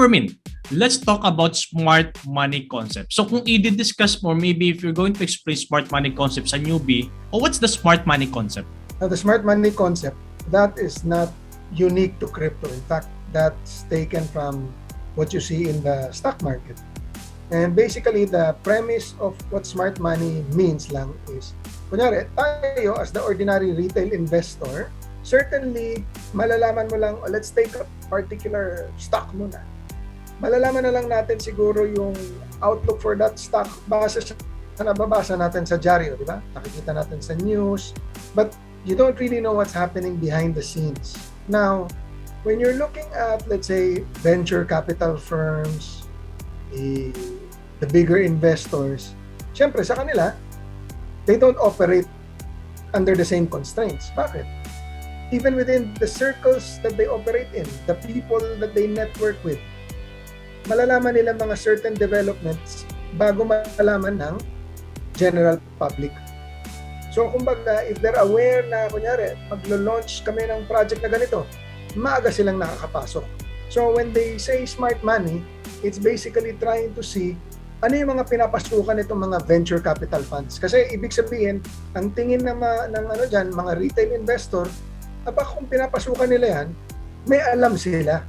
Fermin, let's talk about smart money concept. So kung i-discuss more, maybe if you're going to explain smart money concept sa newbie, what's the smart money concept? Now, the smart money concept, that is not unique to crypto. In fact, that's taken from what you see in the stock market. And basically, the premise of what smart money means lang is, kunyari, tayo as the ordinary retail investor, certainly, malalaman mo lang, let's take a particular stock muna. Malalaman na lang natin siguro yung outlook for that stock base sa nababasa natin sa dyaryo, di ba? Nakikita natin sa news. But you don't really know what's happening behind the scenes. Now, when you're looking at, let's say, venture capital firms, the bigger investors, syempre sa kanila, they don't operate under the same constraints. Bakit? Even within the circles that they operate in, the people that they network with, malalaman nila mga certain developments bago malaman ng general public. So, kumbaga, if they're aware na, kunyari, maglo-launch kami ng project na ganito, maaga silang nakakapasok. So, when they say smart money, it's basically trying to see ano yung mga pinapasukan itong mga venture capital funds. Kasi ibig sabihin, ang tingin ng ano dyan, mga retail investor, kung pinapasukan nila yan, may alam sila.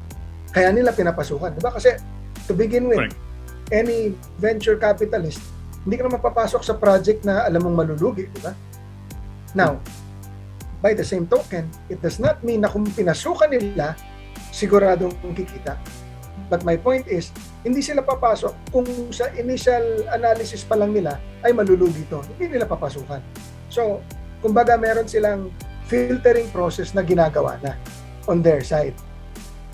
Kaya nila pinapasukan. Diba? Kasi to begin with, Correct. any venture capitalist, hindi ka na mapapasok sa project na alam mong malulugi. Diba? Now, by the same token, it does not mean na kung pinasukan nila, siguradong kikita. But my point is, hindi sila papasok kung sa initial analysis pa lang nila ay malulugi ito. Hindi nila papasukan. So, kumbaga meron silang filtering process na ginagawa na on their side.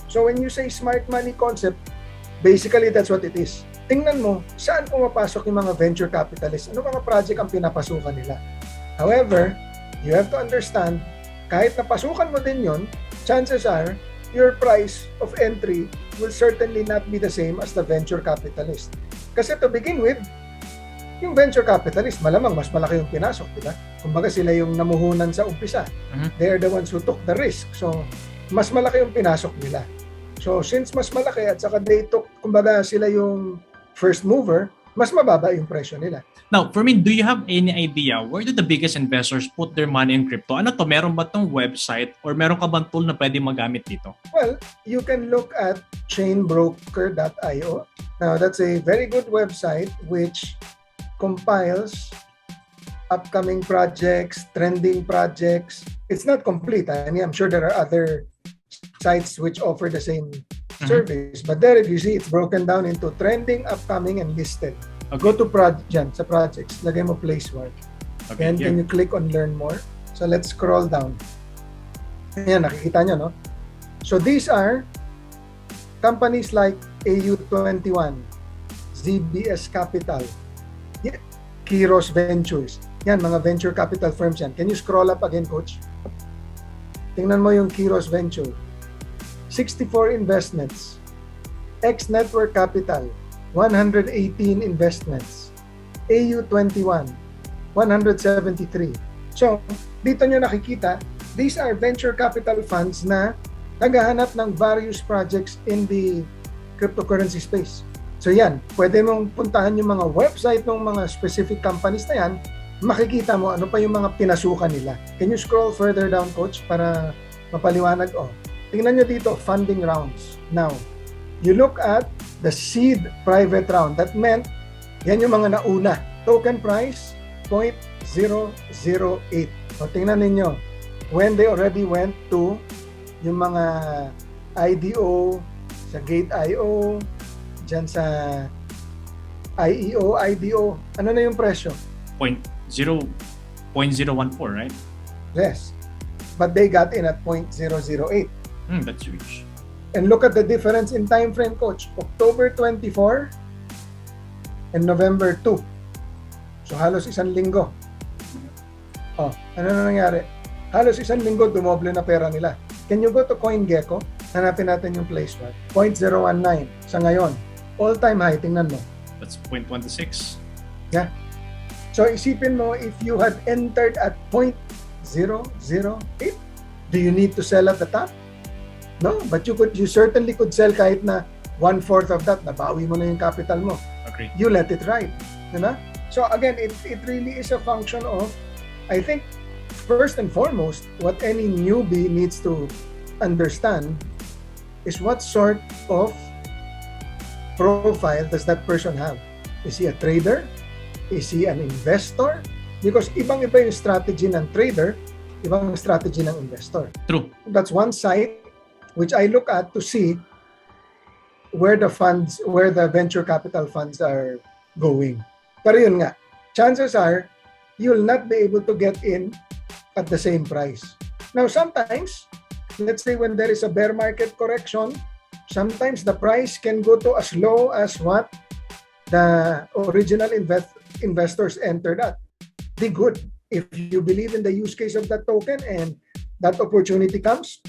So, when you say smart money concept, basically that's what it is. Tingnan mo, saan pumapasok yung mga venture capitalists? Ano mga project ang pinapasukan nila? However, you have to understand, kahit napasukan mo din yon, chances are, your price of entry will certainly not be the same as the venture capitalist. Kasi to begin with, yung venture capitalist, malamang mas malaki yung pinasok, di ba? Kumbaga sila yung namuhunan sa umpisa. They are the ones who took the risk. So, mas malaki yung pinasok nila. So, since mas malaki at saka they took, kumbaga sila yung first mover, mas mababa yung presyo nila. Now, Fermin, do you have any idea where do the biggest investors put their money in crypto? Ano to? Meron ba tong website or meron ka bang tool na pwede magamit dito? Well, you can look at chainbroker.io. Now, that's a very good website which compiles upcoming projects, trending projects. It's not complete. I mean, I'm sure there are other sites which offer the same service. But there, if you see, it's broken down into trending, upcoming, and listed. Okay. Go to sa projects. Lagay mo place work. Okay, And then you click on learn more. So let's scroll down. Ayan, nakikita nyo, no? So these are companies like AU21, ZBS Capital, Kiros Ventures. Yan, mga venture capital firms yan. Can you scroll up again, Coach? Tingnan mo yung Kiros Venture. 64 investments. X Network Capital, 118 investments. AU21, 173. So, dito nyo nakikita, these are venture capital funds na naghahanap ng various projects in the cryptocurrency space. So yan, pwede mong puntahan yung mga website ng mga specific companies na yan, makikita mo ano pa yung mga pinasukan nila. Can you scroll further down, Coach, para mapaliwanag? Tingnan nyo dito, funding rounds. Now, you look at the seed private round. That meant, yan yung mga nauna. Token price, 0.008. So, tingnan ninyo, when they already went to yung mga IDO, sa Gate.io, dyan sa IEO, IDO, ano na yung presyo? 0.014, right? Yes. But they got in at 0.008. That's huge. And look at the difference in time frame, Coach. October 24 and November 2. So halos isang linggo. Ano na nangyari? Halos isang linggo, dumoble na pera nila. Can you go to CoinGecko? Hanapin natin yung place what? 0.019 sa ngayon. All-time high, tingnan mo. That's 0.26. Yeah. So isipin mo, if you had entered at 0.008, do you need to sell at the top? No, but you certainly could sell kahit na 1/4 of that, nabawi mo na yung capital mo. Agree. You let it ride. Diba? So again, it really is a function of, I think, first and foremost, what any newbie needs to understand is what sort of profile does that person have? Is he a trader? Is he an investor? Because ibang-iba yung strategy ng trader, ibang strategy ng investor. True. That's one side which I look at to see where the venture capital funds are going. Pero yun nga, chances are you'll not be able to get in at the same price. Now, sometimes, let's say when there is a bear market correction, sometimes the price can go to as low as what the original investors entered at. Be good. If you believe in the use case of that token and that opportunity comes,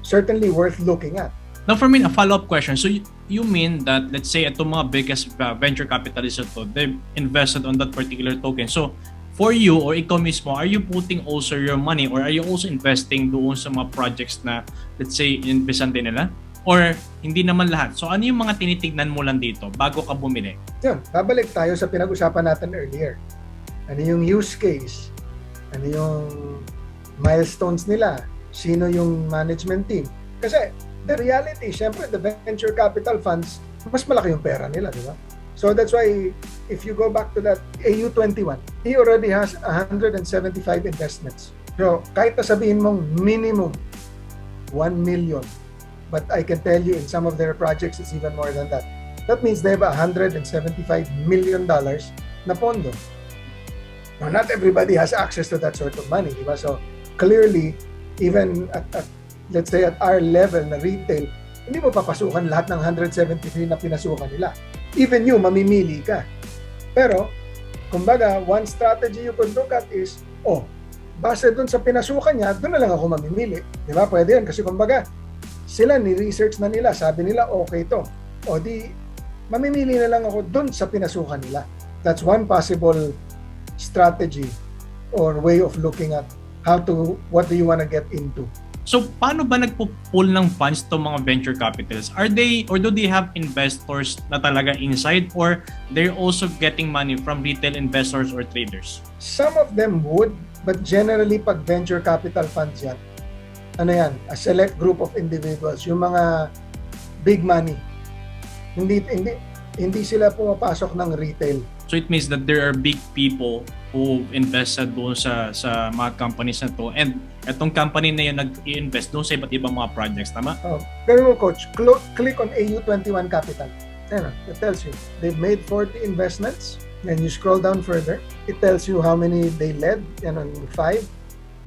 certainly worth looking at. Now, for me, a follow-up question. So, you mean that, let's say, itong mga biggest venture capitalists ito, they've invested on that particular token. So, for you or ikaw mismo, are you putting also your money or are you also investing doon sa mga projects na, let's say, investan din nila? Or hindi naman lahat? So, ano yung mga tinitignan mo lang dito bago ka bumili? Yun, babalik tayo sa pinag-usapan natin earlier. Ano yung use case? Ano yung milestones nila? Sino yung management team? Kasi, the reality, syempre, the venture capital funds, mas malaki yung pera nila, di ba? So that's why, if you go back to that AU21, he already has 175 investments. So kahit na sabihin mong minimum 1 million, but I can tell you in some of their projects, it's even more than that. That means they have $175 million na pondo. Now, not everybody has access to that sort of money, di ba? So clearly, even at let's say at our level na retail, hindi mo papasukan lahat ng 173 na pinasukan nila. Even you, mamimili ka. Pero, kumbaga, one strategy you could look at is, base dun sa pinasukan niya, dun na lang ako mamimili. Di ba? Pwede yan. Kasi kumbaga, sila ni-research na nila, sabi nila, okay to. O di, mamimili na lang ako dun sa pinasukan nila. That's one possible strategy or way of looking at what do you want to get into. So, paano ba nagpo-pull ng funds to mga venture capitalists? Are they, or do they have investors na talaga inside, or they're also getting money from retail investors or traders? Some of them would, but generally, pag venture capital funds yan, a select group of individuals, yung mga big money. Hindi sila pumapasok ng retail. So it means that there are big people who invested doon sa mga companies na to, and etong company na yun nag-i-invest doon sa iba't ibang mga projects, tama? Pero coach, click on AU21 Capital. It tells you they've made 40 investments. Then you scroll down further, it tells you how many they led, 5,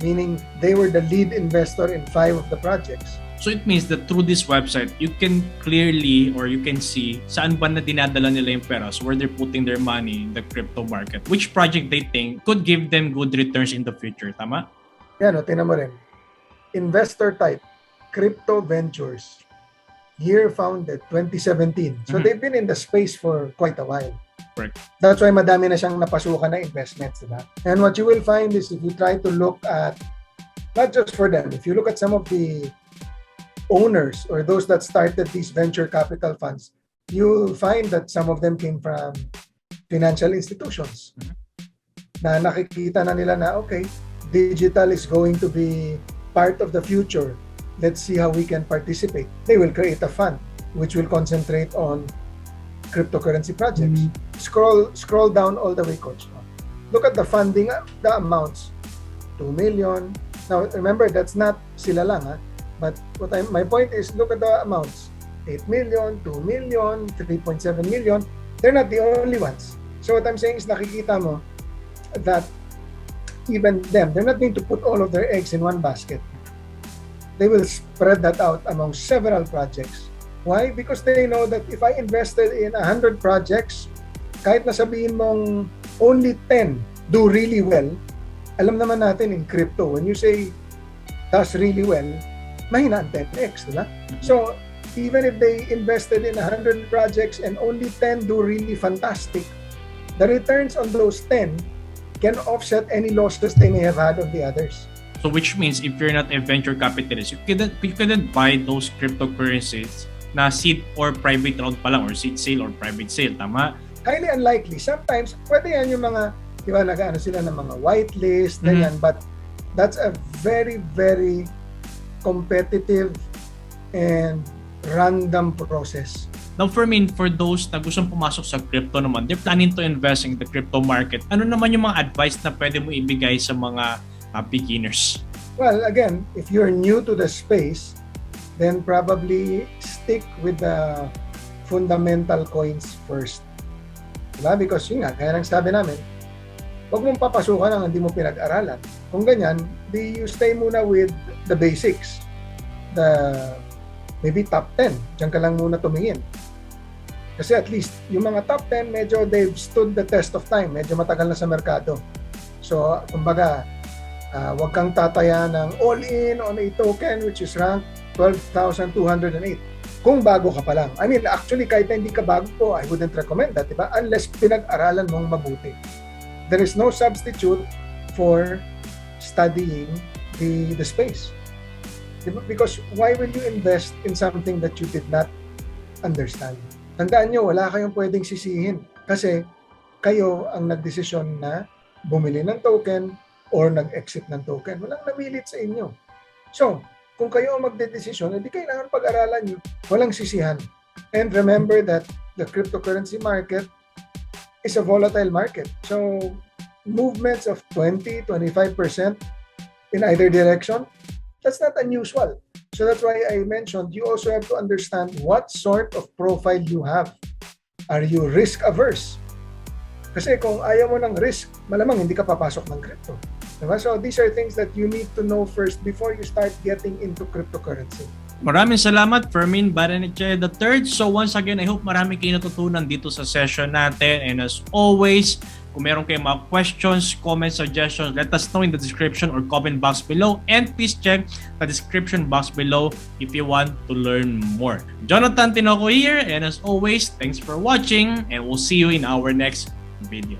meaning they were the lead investor in 5 of the projects. So it means that through this website, you can clearly, or you can see saan ba na dinadala nila yung pera, so where they're putting their money in the crypto market, which project they think could give them good returns in the future, tama? Yan, tingnan mo rin. Investor type, crypto ventures. Year founded, 2017. So they've been in the space for quite a while. Correct. That's why madami na siyang napasukan na investments, diba? And what you will find is if you try to look at, not just for them, if you look at some of the owners or those that started these venture capital funds, you'll find that some of them came from financial institutions. Na nakikita na nila na, okay, digital is going to be part of the future. Let's see how we can participate. They will create a fund which will concentrate on cryptocurrency projects. Scroll down all the way, coach. Look at the funding, the amounts. 2 million. Now, remember, that's not sila lang, ha? But my point is, look at the amounts. 8 million, 2 million, 3.7 million. They're not the only ones. So what I'm saying is, nakikita mo that even them, they're not going to put all of their eggs in one basket. They will spread that out among several projects. Why? Because they know that if I invested in 100 projects, kahit na sabihin mong only 10 do really well, alam naman natin in crypto, when you say does really well, mahina ang 10x, diba? So, even if they invested in 100 projects and only 10 do really fantastic, the returns on those 10 can offset any losses they may have had on the others. So which means if you're not a venture capitalist, you couldn't buy those cryptocurrencies na seed or private round pa lang or seed sale or private sale. Tama? Highly unlikely. Sometimes, pwede yan yung mga, di ba, nag-ano sila ng mga whitelist, ganyan, but that's a very, very competitive and random process. Now, Fermin, for those na gustong pumasok sa crypto naman, they're planning to invest in the crypto market. Ano naman yung mga advice na pwede mo ibigay sa mga beginners? Well, again, if you're new to the space, then probably stick with the fundamental coins first. Diba? Because yun nga, kaya nang sabi namin, huwag mong papasukan ang hindi mo pinag-aralan. Kung ganyan, you stay muna with the basics. Maybe top 10. Diyan ka lang muna tumingin. Kasi at least, yung mga top 10, medyo they've stood the test of time. Medyo matagal na sa merkado. So, kumbaga, huwag kang tataya ng all-in on a token which is ranked 12,208. Kung bago ka pa lang. I mean, actually, kahit na hindi ka bago po, I wouldn't recommend that, diba? Unless pinag-aralan mong mabuti. There is no substitute for studying the space. Diba? Because why will you invest in something that you did not understand? Tandaan nyo, wala kayong pwedeng sisihin kasi kayo ang nagdesisyon na bumili ng token or nag-exit ng token. Walang namilit sa inyo. So, kung kayo ang magdedesisyon, hindi kailangan pag-aralan nyo. Walang sisihan. And remember that the cryptocurrency market is a volatile market. So, movements of 20, 25% in either direction, that's not unusual. So that's why I mentioned you also have to understand what sort of profile you have. Are you risk averse? Kasi kung ayaw mo ng risk, malamang hindi ka papasok ng crypto. Diba? So these are things that you need to know first before you start getting into cryptocurrency. Maraming salamat, Fermin Barrenechea III. So once again, I hope marami kayo natutunan dito sa session natin. And as always, kung meron kayong mga questions, comments, suggestions, let us know in the description or comment box below. And please check the description box below if you want to learn more. Jonathan Tinoco here. And as always, thanks for watching. And we'll see you in our next video.